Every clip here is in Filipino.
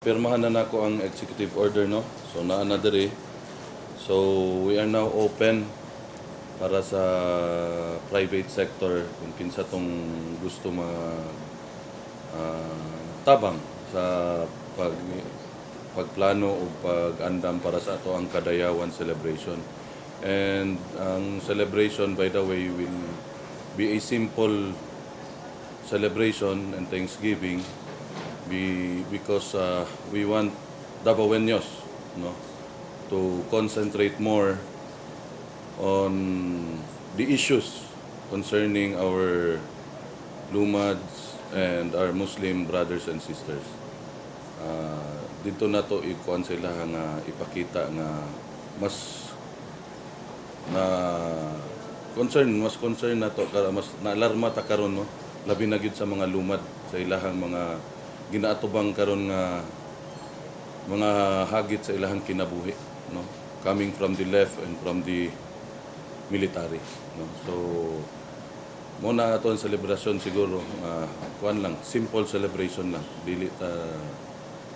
pirmahan na nako ang executive order, no? So naa na diri. So we are now open para sa private sector kung kinsa tong gusto tabang sa pagplano o pag-andam para sa ato ang Kadayawan celebration. And ang celebration, by the way, will be a simple celebration and Thanksgiving because we want Davaoenos, no, to concentrate more on the issues concerning our Lumads and our Muslim brothers and sisters. Dito na to ikuan sila nga ipakita nga mas concern na to, mas naalarma ta karon, no, labi na gyud sa mga lumad sa ilahang mga ginaatubang karon nga mga hagit sa ilahang kinabuhi, no, coming from the left and from the military, no. So muna ato ang celebration siguro kuan lang, simple celebration lang, dili ta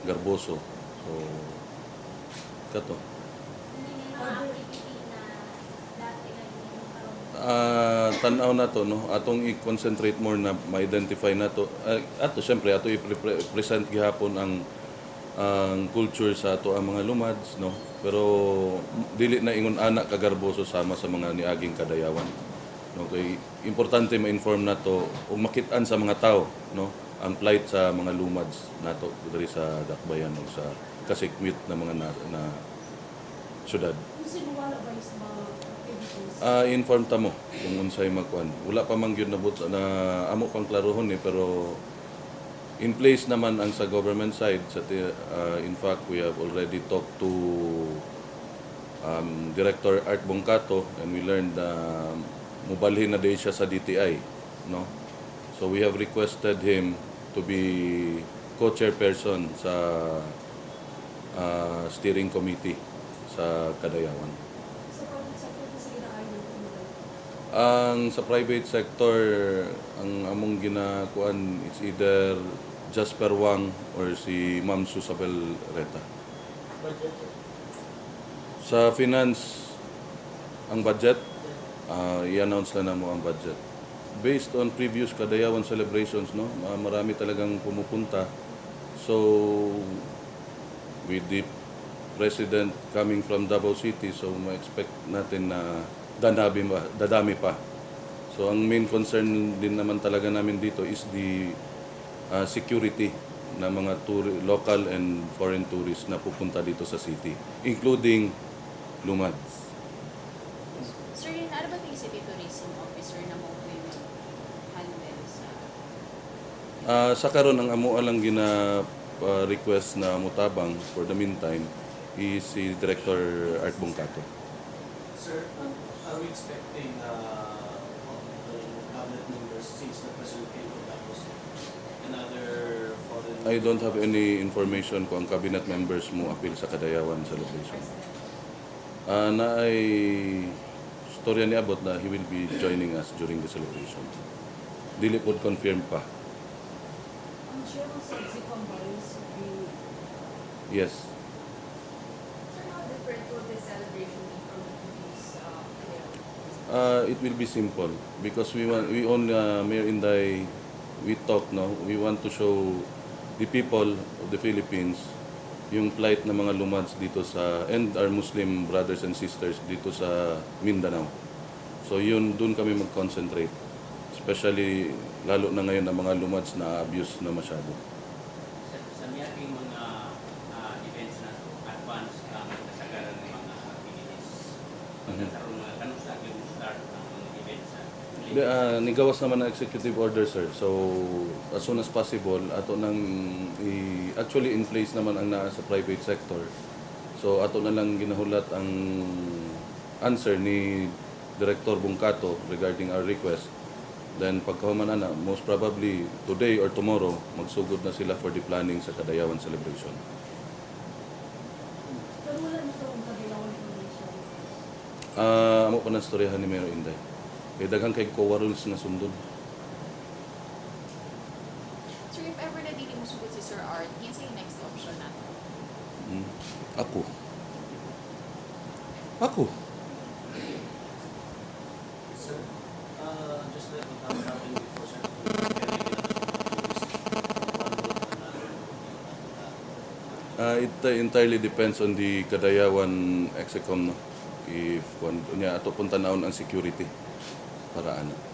garboso. So kato tanaw na to, no, atong i-concentrate more na ma-identify na to ato syempre ato i-present gihapon ang culture sa ato ang mga Lumads, no, pero dili na ingon anak kagarboso sama sa mga niaging Kadayawan, no. Kay importante ma-inform na to o makit-an sa mga tao, no, ang plight sa mga Lumads nato diri sa Dakbayan o sa kasikwit na mga na syudad. Inform ta mo kung unsay magkuan. Wala pa man gyud nabut na amo pang klarohon pero in place naman ang sa government side. In fact, we have already talked to Director Art Bongkato and we learned mubalhin na din siya sa DTI, no. So we have requested him to be co-chairperson sa steering committee sa Kadayawan. Ang sa private sector, ang among ginakuan, it's either Jasper Wang or si Ma'am Susabel Reta. Sa finance, ang budget, i-announce na mo ang budget. Based on previous Kadayawan celebrations, no, marami talagang pumupunta. So, with the President coming from Davao City, so ma-expect natin na dadami pa. So ang main concern din naman talaga namin dito is the security na mga local and foreign tourists na pupunta dito sa city, including Lumads. Sir, yun, ano ba yung city tourism officer na mo handle sa karon ang amo lang request na mutabang for the meantime is si Director Art Bongkato. Sir, are we expecting cabinet members since the President came from Davos and other foreign... I don't have any information kung ang cabinet members mo appeal sa Kadayawan celebration. Na ay storya ni abot na he will be joining us during the celebration. Dili pod confirm pa. Ang chairman sa Execom Boys would be... Yes. Sir, how different will this celebration be from these It will be simple because we own Mayor Inday, we talk, no, we want to show the people of the Philippines yung plight ng mga Lumads dito and our Muslim brothers and sisters dito sa Mindanao. So yun, dun kami mag-concentrate. Especially, lalo na ngayon ang mga Lumads na abuse na masyado. Sa miyaging mga events na advance ang kasagaran ng mga activities. Pagkakaroon mga kanong sa yung start ng mga events Nigawas naman ang executive order, sir. So, as soon as possible, ato nang actually in place naman ang naa sa private sector. So, ato na lang ginahulat ang answer ni Director Bongkato regarding our request. Then, pagkahuman na, most probably today or tomorrow, magsugod na sila for the planning sa Kadayawan celebration. Pero wala na ito ang Kadayawan Foundation. Amo pa na storyahan ni Mayor Inday. Kaya daghang kay COA rules na sundon. Sir, if ever na dili mo sugod si Sir Art, yun sa yung next option natin. Ako. Ako. Sir, just like what happened before, sir, can we get one vote, another vote, It entirely depends on the Kadayawan Execom, no? If niya ato punta naon ang security para ano.